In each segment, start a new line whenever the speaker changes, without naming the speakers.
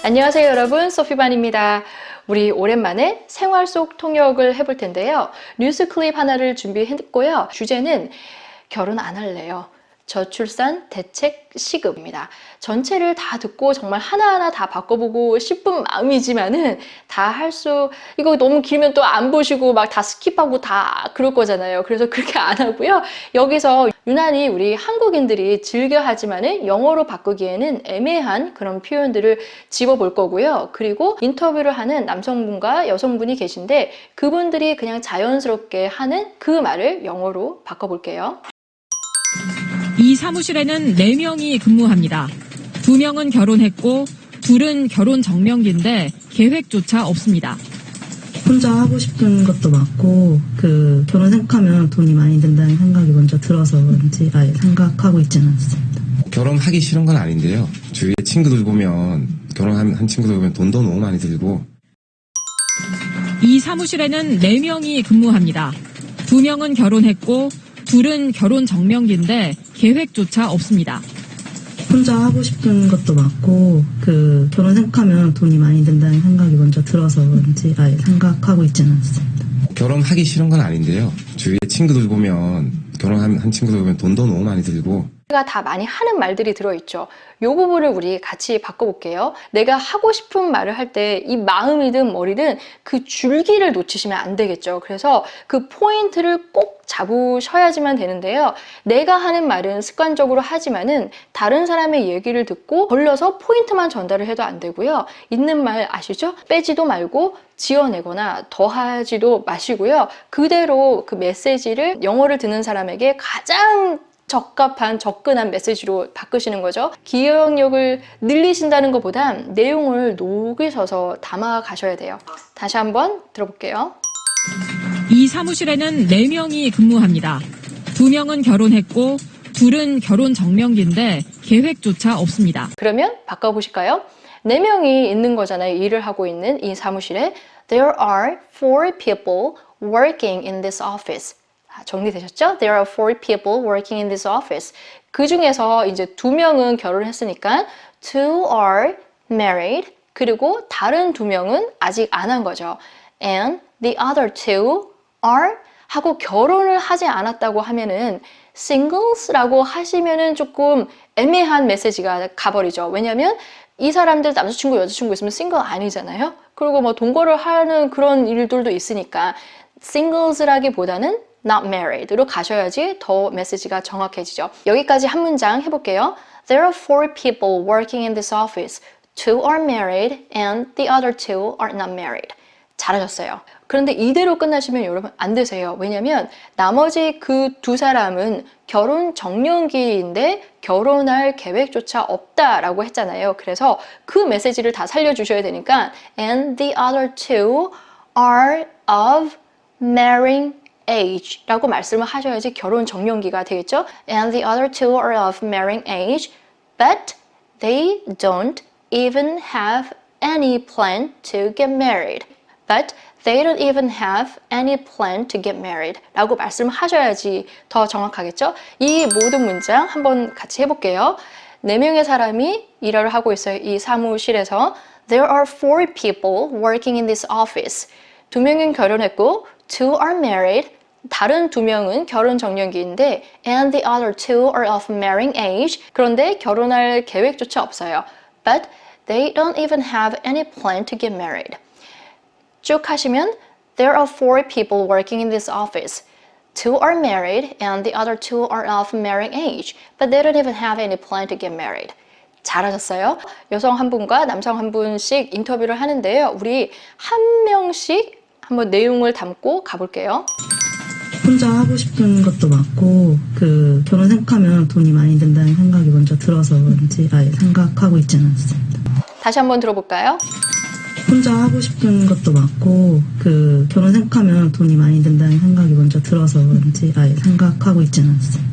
안녕하세요 여러분, 소피반입니다. 우리 오랜만에 생활 속 통역을 해볼 텐데요. 뉴스 클립 하나를 준비했고요. 주제는 결혼 안 할래요. 저출산 대책 시급입니다. 전체를 다 듣고 정말 하나하나 다 바꿔보고 싶은 마음이지만은 이거 너무 길면 또 안 보시고 막 다 스킵하고 다 그럴 거잖아요. 그래서 그렇게 안 하고요. 여기서 유난히 우리 한국인들이 즐겨 하지만은 영어로 바꾸기에는 애매한 그런 표현들을 집어볼 거고요. 그리고 인터뷰를 하는 남성분과 여성분이 계신데 그분들이 그냥 자연스럽게 하는 그 말을 영어로 바꿔볼게요.
이 사무실에는 4명이 근무합니다. 2명은 결혼했고 둘은 결혼 정년기인데 계획조차 없습니다.
혼자 하고 싶은 것도 많고 결혼 생각하면 돈이 많이 든다는 생각이 먼저 들어서 그런지 아예 생각하고 있지는 않습니다.
결혼하기 싫은 건 아닌데요. 주위에 친구들 보면 결혼한 친구들 보면 돈도 너무 많이 들고.
이 사무실에는 4명이 근무합니다. 2명은 결혼했고 둘은 결혼 정년기인데 계획조차 없습니다.
혼자 하고 싶은 것도 많고 결혼 생각하면 돈이 많이 든다는 생각이 먼저 들어서 그런지 아예 생각하고 있지는 않습니다.
결혼하기 싫은 건 아닌데요. 주위에 친구들 보면 결혼한 친구들 보면 돈도 너무 많이 들고.
내가 다 많이 하는 말들이 들어있죠. 이 부분을 우리 같이 바꿔볼게요. 내가 하고 싶은 말을 할 때 이 마음이든 머리든 그 줄기를 놓치시면 안 되겠죠. 그래서 그 포인트를 꼭 잡으셔야지만 되는데요. 내가 하는 말은 습관적으로 하지만은 다른 사람의 얘기를 듣고 걸려서 포인트만 전달을 해도 안 되고요. 있는 말 아시죠? 빼지도 말고 지어내거나 더하지도 마시고요. 그대로 그 메시지를 영어를 듣는 사람에게 가장 적합한 접근한 메시지로 바꾸시는 거죠. 기억력을 늘리신다는 것보단 내용을 녹이셔서 담아 가셔야 돼요. 다시 한번 들어볼게요.
이 사무실에는 4명이 근무합니다. 2명은 결혼했고 둘은 결혼 정년기인데 계획조차 없습니다.
그러면 바꿔보실까요? 4명이 있는 거잖아요. 일을 하고 있는 이 사무실에 There are 4 people working in this office. 정리되셨죠? There are 4 people working in this office. 그 중에서 이제 2명은 결혼을 했으니까 2 are married. 그리고 다른 2명은 아직 안 한 거죠. And the other 2 are 하고 결혼을 하지 않았다고 하면은 singles라고 하시면은 조금 애매한 메시지가 가버리죠. 왜냐면 이 사람들 남자친구 여자친구 있으면 싱글 아니잖아요. 그리고 뭐 동거를 하는 그런 일들도 있으니까 singles라기보다는 not married로 가셔야지 더 메시지가 정확해지죠. 여기까지 한 문장 해볼게요. There are 4 people working in this office. 2 are married and the other 2 are not married. 잘하셨어요. 그런데 이대로 끝나시면 여러분 안 되세요. 왜냐면 나머지 그 2 사람은 결혼 정년기인데 결혼할 계획조차 없다라고 했잖아요. 그래서 그 메시지를 다 살려주셔야 되니까 and the other 2 are of marrying age 라고 말씀을 하셔야지 결혼 정년기가 되겠죠. And the other 2 are of marrying age but they don't even have any plan to get married. But they don't even have any plan to get married 라고 말씀하셔야지 더 정확하겠죠? 이 모든 문장 한번 같이 해볼게요. 4명의 사람이 일을 하고 있어요. 이 사무실에서 There are 4 people working in this office. 2명은 결혼했고 2 are married. 다른 2명은 결혼 정년기인데 and the other 2 are of marrying age. 그런데 결혼할 계획조차 없어요. But they don't even have any plan to get married. 쭉 하시면 There are 4 people working in this office. 2 are married and the other 2 are of marrying age. But they don't even have any plan to get married. 잘하셨어요. 여성 한 분과 남성 한 분씩 인터뷰를 하는데요. 우리 한 명씩 한번 내용을 담고 가볼게요.
혼자 하고 싶은 것도 많고 결혼 생각하면 돈이 많이 든다는 생각이 먼저 들어서 그런지 아예 생각하고 있지는 않습니다.
다시 한번 들어볼까요?
혼자 하고 싶은 것도 많고 결혼 생각하면 돈이 많이 든다는 생각이 먼저 들어서 그런지 아예 생각하고 있지는 않습니다.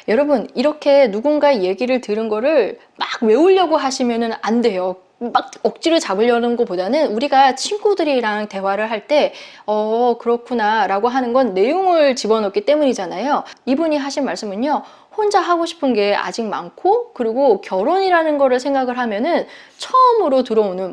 여러분 이렇게 누군가의 얘기를 들은 거를 막 외우려고 하시면 안 돼요. 막 억지로 잡으려는 것보다는 우리가 친구들이랑 대화를 할 때 그렇구나 라고 하는 건 내용을 집어넣기 때문이잖아요. 이분이 하신 말씀은요, 혼자 하고 싶은 게 아직 많고, 그리고 결혼이라는 거를 생각을 하면은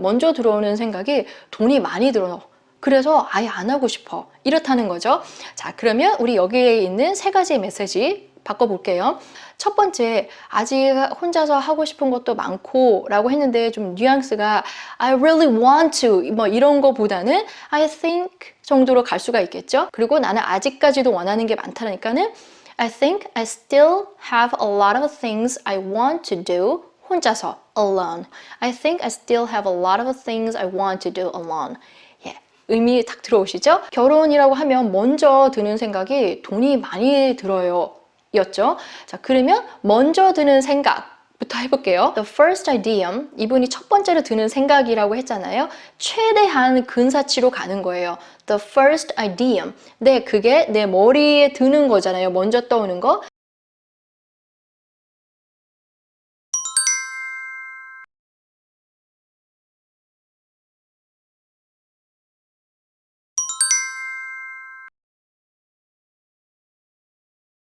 먼저 들어오는 생각이 돈이 많이 들어. 그래서 아예 안 하고 싶어. 이렇다는 거죠. 자, 그러면 우리 여기에 있는 세 가지 메시지 바꿔볼게요. 첫 번째, 아직 혼자서 하고 싶은 것도 많고 라고 했는데 좀 뉘앙스가 I really want to 뭐 이런 거보다는 I think 정도로 갈 수가 있겠죠. 그리고 나는 아직까지도 원하는 게 많다니까는 I think I still have a lot of things I want to do 혼자서 alone. I think I still have a lot of things I want to do alone. 예, 의미 딱 들어오시죠? 결혼이라고 하면 먼저 드는 생각이 돈이 많이 들어요. 였죠. 자, 그러면 먼저 드는 생각부터 해볼게요. The first idea, 이분이 첫 번째로 드는 생각이라고 했잖아요. 최대한 근사치로 가는 거예요. The first idea. 네, 그게 내 머리에 드는 거잖아요. 먼저 떠오는 거.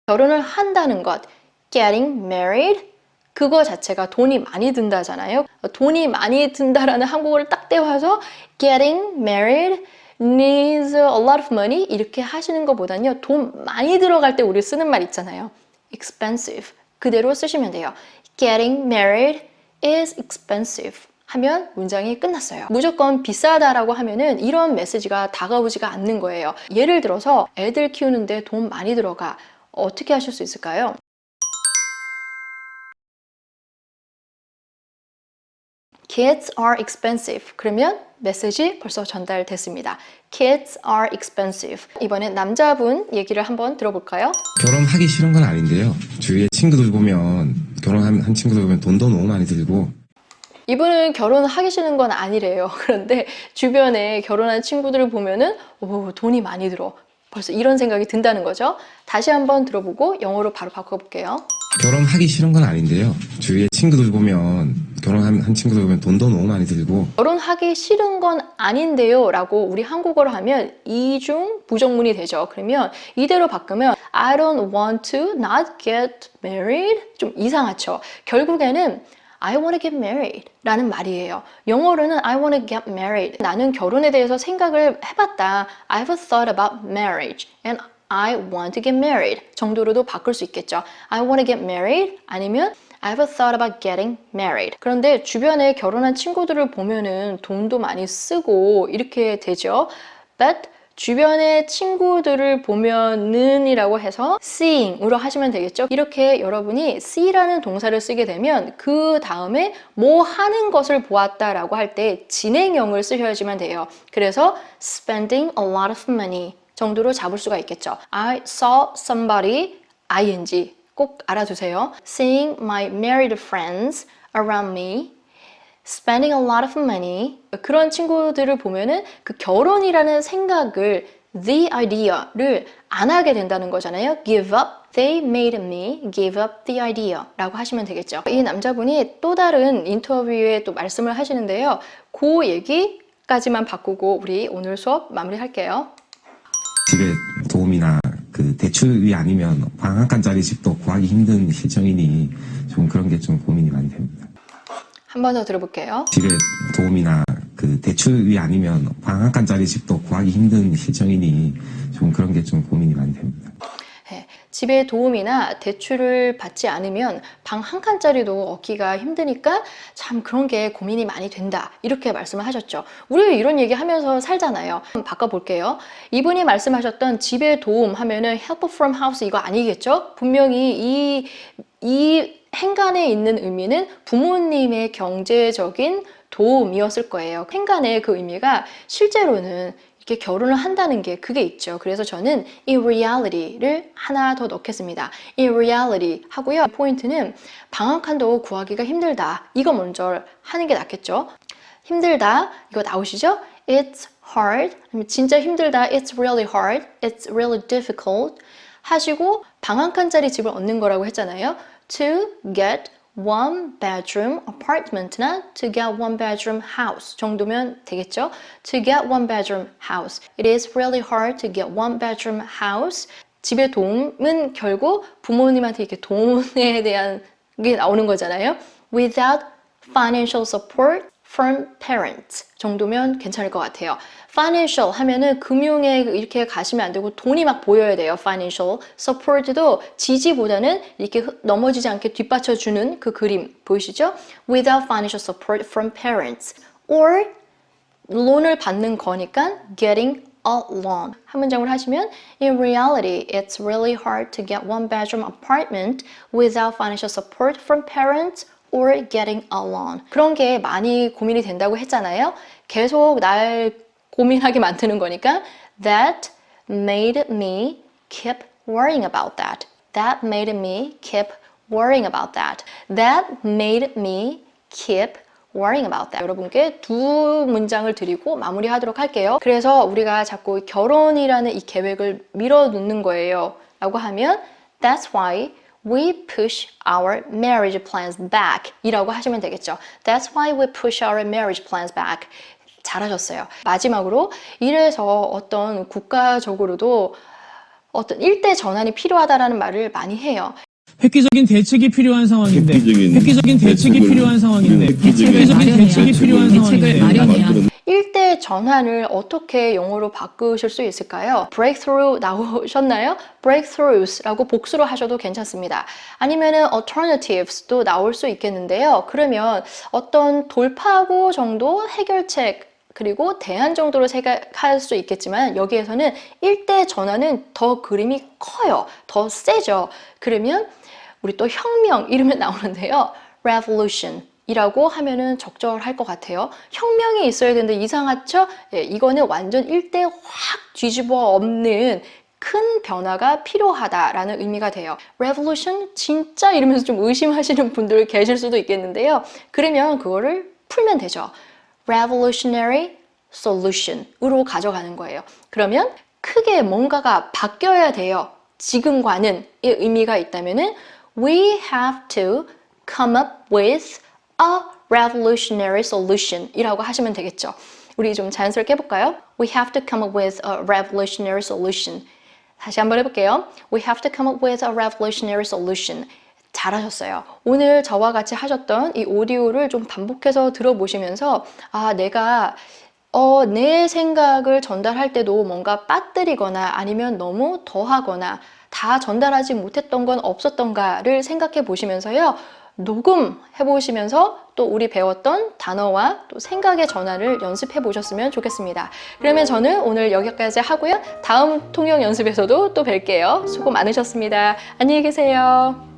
결혼을 한다는 것, getting married, 그거 자체가 돈이 많이 든다잖아요. 돈이 많이 든다라는 한국어를 딱 떼와서 getting married needs a lot of money 이렇게 하시는 것보다는요, 돈 많이 들어갈 때 우리 쓰는 말 있잖아요. expensive. 그대로 쓰시면 돼요. getting married is expensive. 하면 문장이 끝났어요. 무조건 비싸다라고 하면은 이런 메시지가 다가오지가 않는 거예요. 예를 들어서 애들 키우는데 돈 많이 들어가. 어떻게 하실 수 있을까요? Kids are expensive. 그러면 메시지 벌써 전달됐습니다. Kids are expensive. 이번엔 남자분 얘기를 한번 들어볼까요?
결혼하기 싫은 건 아닌데요. 주위에 친구들 보면 결혼한 친구들 보면 돈도 너무 많이 들고
이분은 결혼하기 싫은 건 아니래요. 그런데 주변에 결혼한 친구들을 보면은 돈이 많이 들어. 벌써 이런 생각이 든다는 거죠. 다시 한번 들어보고 영어로 바로 바꿔볼게요.
결혼하기 싫은 건 아닌데요. 주위에 친구들 보면 결혼한 친구들 보면 돈도 너무 많이 들고
결혼하기 싫은 건 아닌데요 라고 우리 한국어로 하면 이중 부정문이 되죠. 그러면 이대로 바꾸면 I don't want to not get married 좀 이상하죠. 결국에는 I want to get married 라는 말이에요. 영어로는 I want to get married. 나는 결혼에 대해서 생각을 해봤다. I've thought about marriage and I want to get married 정도로도 바꿀 수 있겠죠. I want to get married 아니면 I've thought about getting married. 그런데 주변에 결혼한 친구들을 보면은 돈도 많이 쓰고 이렇게 되죠. But 주변의 친구들을 보면은 이라고 해서 seeing으로 하시면 되겠죠. 이렇게 여러분이 see라는 동사를 쓰게 되면 그 다음에 뭐 하는 것을 보았다라고 할 때 진행형을 쓰셔야지만 돼요. 그래서 spending a lot of money 정도로 잡을 수가 있겠죠. I saw somebody ing 꼭 알아두세요. Seeing my married friends around me spending a lot of money 그런 친구들을 보면은 그 결혼이라는 생각을 the idea를 안 하게 된다는 거잖아요. give up, they made me give up the idea 라고 하시면 되겠죠. 이 남자분이 또 다른 인터뷰에 또 말씀을 하시는데요. 그 얘기까지만 바꾸고 우리 오늘 수업 마무리할게요.
집에 도움이나 그 대출이 아니면 방 한 칸짜리 집도 구하기 힘든 실정이니 좀 그런 게 좀 고민이 많이 됩니다.
한 번 더 들어볼게요.
집에 도움이나 그 대출이 아니면 방 한 칸짜리 집도 구하기 힘든 실정이니 좀 그런 게 좀 고민이 많이 됩니다.
네, 집에 도움이나 대출을 받지 않으면 방 한 칸짜리도 얻기가 힘드니까 참 그런 게 고민이 많이 된다 이렇게 말씀을 하셨죠. 우리 이런 얘기 하면서 살잖아요. 한번 바꿔볼게요. 이분이 말씀하셨던 집에 도움 하면은 help from house 이거 아니겠죠? 분명히 이 행간에 있는 의미는 부모님의 경제적인 도움이었을 거예요. 행간의 그 의미가 실제로는 이렇게 결혼을 한다는 게 그게 있죠. 그래서 저는 in reality를 하나 더 넣겠습니다. in reality 하고요. 포인트는 방 한 칸도 구하기가 힘들다. 이거 먼저 하는 게 낫겠죠. 힘들다. 이거 나오시죠? It's hard. 진짜 힘들다. It's really hard. It's really difficult. 하시고 방 한 칸짜리 집을 얻는 거라고 했잖아요. To get one bedroom apartment나 to get one bedroom house 정도면 되겠죠? To get one bedroom house. It is really hard to get one bedroom house. 집의 도움은 결국 부모님한테 이렇게 돈에 대한 게 나오는 거잖아요. Without financial support from parents 정도면 괜찮을 것 같아요. Financial 하면은 금융에 이렇게 가시면 안 되고 돈이 막 보여야 돼요. Financial support도 지지보다는 이렇게 넘어지지 않게 뒷받쳐주는 그 그림 보이시죠? Without financial support from parents or 론을 받는 거니까 getting a loan. 한 문장을 하시면 In reality, it's really hard to get one bedroom apartment without financial support from parents or getting a loan. 그런 게 많이 고민이 된다고 했잖아요. 계속 날 고민하게 만드는 거니까 That made me keep worrying about that. That made me keep worrying about that. That made me keep worrying about that. 여러분께 두 문장을 드리고 마무리하도록 할게요. 그래서 우리가 자꾸 결혼이라는 이 계획을 밀어놓는 거예요. 라고 하면 That's why we push our marriage plans back 이라고 하시면 되겠죠. That's why we push our marriage plans back. 잘하셨어요. 마지막으로 이래서 어떤 국가적으로도 어떤 일대 전환이 필요하다라는 말을 많이 해요.
획기적인 대책이 필요한 상황인데
획기적인
대책이 필요한 상황인데 획기적인 대책이 필요한
대책을
상황인데
마련해야
일대 전환을 어떻게 영어로 바꾸실 수 있을까요? breakthrough 나오셨나요? breakthroughs라고 복수로 하셔도 괜찮습니다. 아니면은 alternatives도 나올 수 있겠는데요. 그러면 어떤 돌파구 정도 해결책 그리고 대안 정도로 생각할 수 있겠지만 여기에서는 일대 전환은 더 그림이 커요. 더 세죠. 그러면 우리 또 혁명 이러면 나오는데요. revolution 이라고 하면은 적절할 것 같아요. 혁명이 있어야 되는데 이상하죠? 예, 이거는 완전 일대 확 뒤집어 엎는 큰 변화가 필요하다라는 의미가 돼요. revolution 진짜 이러면서 좀 의심하시는 분들 계실 수도 있겠는데요. 그러면 그거를 풀면 되죠. revolutionary solution으로 가져가는 거예요. 그러면 크게 뭔가가 바뀌어야 돼요. 지금과는 이 의미가 있다면은 we have to come up with a revolutionary solution 이라고 하시면 되겠죠. 우리 좀 자연스럽게 해볼까요? We have to come up with a revolutionary solution. 다시 한번 해볼게요. We have to come up with a revolutionary solution. 잘하셨어요. 오늘 저와 같이 하셨던 이 오디오를 좀 반복해서 들어보시면서 아, 내가 내 생각을 전달할 때도 뭔가 빠뜨리거나 아니면 너무 더하거나 다 전달하지 못했던 건 없었던가를 생각해 보시면서요. 녹음해 보시면서 또 우리 배웠던 단어와 또 생각의 전환을 연습해 보셨으면 좋겠습니다. 그러면 저는 오늘 여기까지 하고요. 다음 통역 연습에서도 또 뵐게요. 수고 많으셨습니다. 안녕히 계세요.